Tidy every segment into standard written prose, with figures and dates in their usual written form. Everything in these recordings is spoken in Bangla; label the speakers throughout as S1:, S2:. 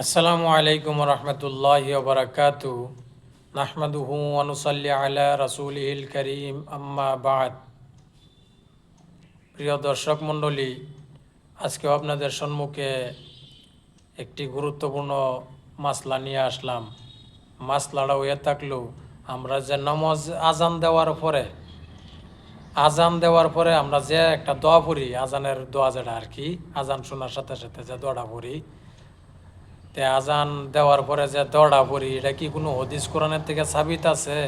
S1: আসসালামু আলাইকুম রহমতুল্লাহি ওবরাকাতু নাহমাদুহু ওয়া নুসাল্লি আলা রাসূলিহিল কারীম আম্মা বাদ। প্রিয় দর্শক মণ্ডলী, আজকেও আপনাদের সম্মুখে একটি গুরুত্বপূর্ণ মাসলা নিয়ে আসলাম। মাসলাটা হয়ে থাকলো, আমরা যে নামাজ আজান দেওয়ার পরে আমরা যে একটা দোয়া পড়ি, আজানের দোয়া যেটা আর কি, আজান শোনার সাথে সাথে যে দোয়াটা পড়ি, তে আজান দেওয়ার পরে যে দোয়াটা পড়ি, এটা কি কোনো হদিস কোরআনের থেকে সাবিত আছে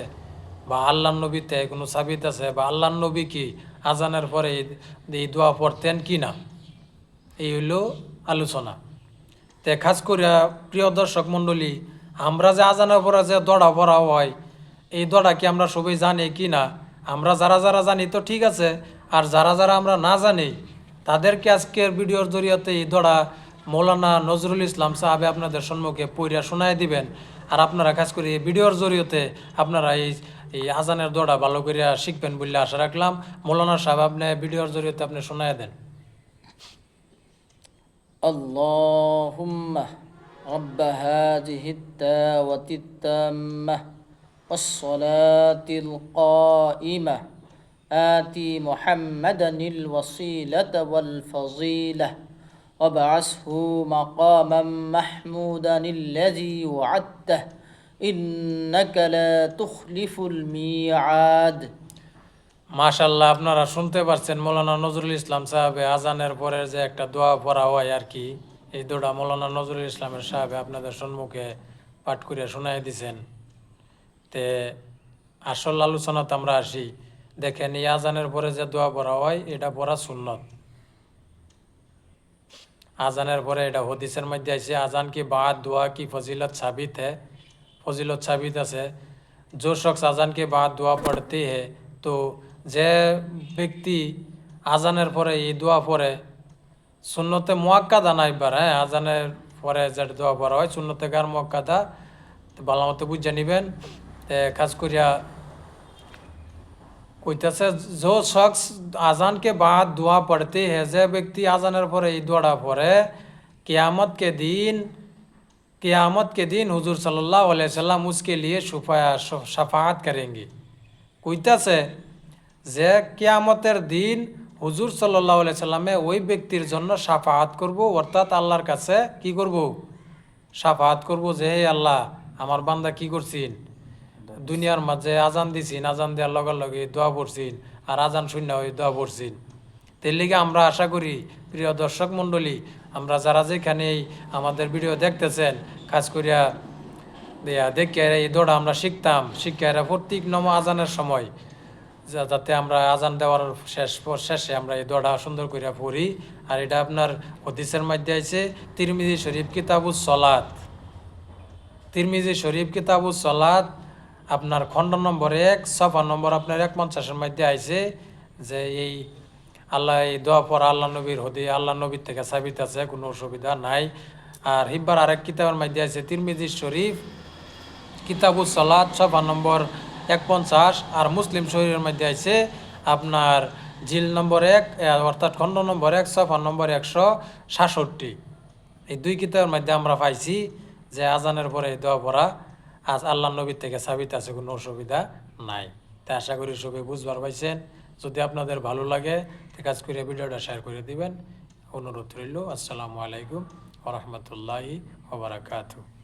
S1: বা আল্লাহ নবীতে কোনো সাবিত আছে, বা আল্লাহ নবী কি আজানের পরে এই দোয়া পড়তেন কি না? এই হইল আলোচনা। তে খাস করিয়া প্রিয় দর্শক মণ্ডলী, আমরা যে আজানের পরে যে দোয়াটা পড়া হয়, এই দোয়াটা কি আমরা সবাই জানি কি না? আমরা যারা যারা জানি তো ঠিক আছে, আর যারা যারা আমরা না জানি তাদেরকে আজকের ভিডিওর জরিয়াতে এই দোয়াটা মৌলানা নজরুল ইসলাম সাহাবে আপনাদের সম্মুখে পড়িয়া শোনায় দিবেন। আর আপনারা কাজ করি এই ভিডিওর জরিয়তে আপনারা এই আজানের দোয়াটা ভালো করিয়া শিখবেন বলে আশা রাখলাম। মৌলানা সাহেব, আপনি ভিডিওর জরিয়তে আপনি শোনায় দেন।
S2: اللهم رب هذه الدعوة التامة والصلاة القائمة آتي محمدا الوسيلة والفضيلة وابعثه مقاما محمودا الذي وعدته إنك لا تخلف الميعاد।
S1: মাশাল্লাহ, আপনারা শুনতে পারছেন মৌলানা নজরুল ইসলাম সাহেবে আজানের পরে যে একটা দোয়া পড়া হয় আর কি, এই দোয়া মৌলানা নজরুল ইসলামের সাহেবে আপনাদের সম্মুখে পাঠ করিয়া শোনাই দিছেন। তে আসল আলোচনাতে আমরা আসি। দেখেন, এই আজানের পরে যে দোয়া পড়া হয় এটা পড়া সুন্নত। আজানের পরে এটা হদিসের মধ্যে আছে, আজান কি বাদ দোয়া কি ফজিলত সাবিত है। ফজিলত সাবিত আছে, जो शख्स আজান के बाद दुआ पढ़ते हैं, তো যে ব্যক্তি আজানের পরে এই দোয়া পড়ে, সুন্নতে মুয়াক্কাদা না একবার, হ্যাঁ, আজানের পরে যে দোয়া পড়া হয় সুন্নতে গার মুয়াক্কাদা, ভালো মতো বুঝে নিবেন। কাজ করিয়া কইতেছে, जो शख्स আজান के बाद दुआ पढ़ते हैं, যে ব্যক্তি আজানের পরে এই দোয়াটা পড়ে, कियामत के दिन हुजूर सल्लल्लाहु अलैहि वसल्लम उसके लिए शफाअत करेंगे। কইতাছে যে কিয়ামতের দিন হুজুর সাল্লাল্লাহু আলাইহি সাল্লামে ওই ব্যক্তির জন্য শাফাআত করব, অর্থাৎ আল্লাহর কাছে কি করব? শাফাআত করব যে, হে আল্লাহ, আমার বান্দা কি করছিন, দুনিয়ার মাঝে আজান দিছিন, আজান দেওয়ার লগে লগে দোয়া পড়ছিন, আর আজান শূন্য হয়ে দোয়া পড়ছিন। তের লিগে আমরা আশা করি প্রিয় দর্শক মণ্ডলী, আমরা যারা যেখানে আমাদের ভিডিও দেখতেছেন, কাজ করিয়া দেখে এই দোয়াটা আমরা শিক্ষা প্রত্যেক আজানের সময় যাতে আমরা আজান দেওয়ার শেষে আমরা এই দোয়াটা সুন্দর করে পড়ি। আর এটা আপনার হদিসের মধ্যে আছে, তিরমিজি শরীফ কিতাবুস সলাত আপনার খণ্ড নম্বর 1 সফা নম্বর আপনার 150-এর মধ্যে আইছে যে এই আল্লাহ এই দোয়া পড়া আল্লাহ নবীর থেকে সাবিত আছে, কোনো অসুবিধা নাই। আর হিব্বার আরেক কিতাবের মধ্যে আছে তিরমিজি শরীফ কিতাবুস সলাত সফা নম্বর 150, আর মুসলিম শরীফের মধ্যে আছে আপনার জিল নম্বর 1 অর্থাৎ খণ্ড নম্বর 1 সফা নম্বর 166। এই দুই কিতাবের মধ্যে আমরা পাইছি যে আজানের পরে দোয়া পড়া আজ আল্লাহ নবীর থেকে সাবিত আছে, কোনো অসুবিধা নাই। তাই আশা করি সবাই বুঝবার পাইছেন। যদি আপনাদের ভালো লাগে তো কাজ করে ভিডিওটা শেয়ার করে দিবেন, অনুরোধ রইল। আসসালামু আলাইকুম ওয়া রাহমাতুল্লাহি ওয়া বারাকাতুহু।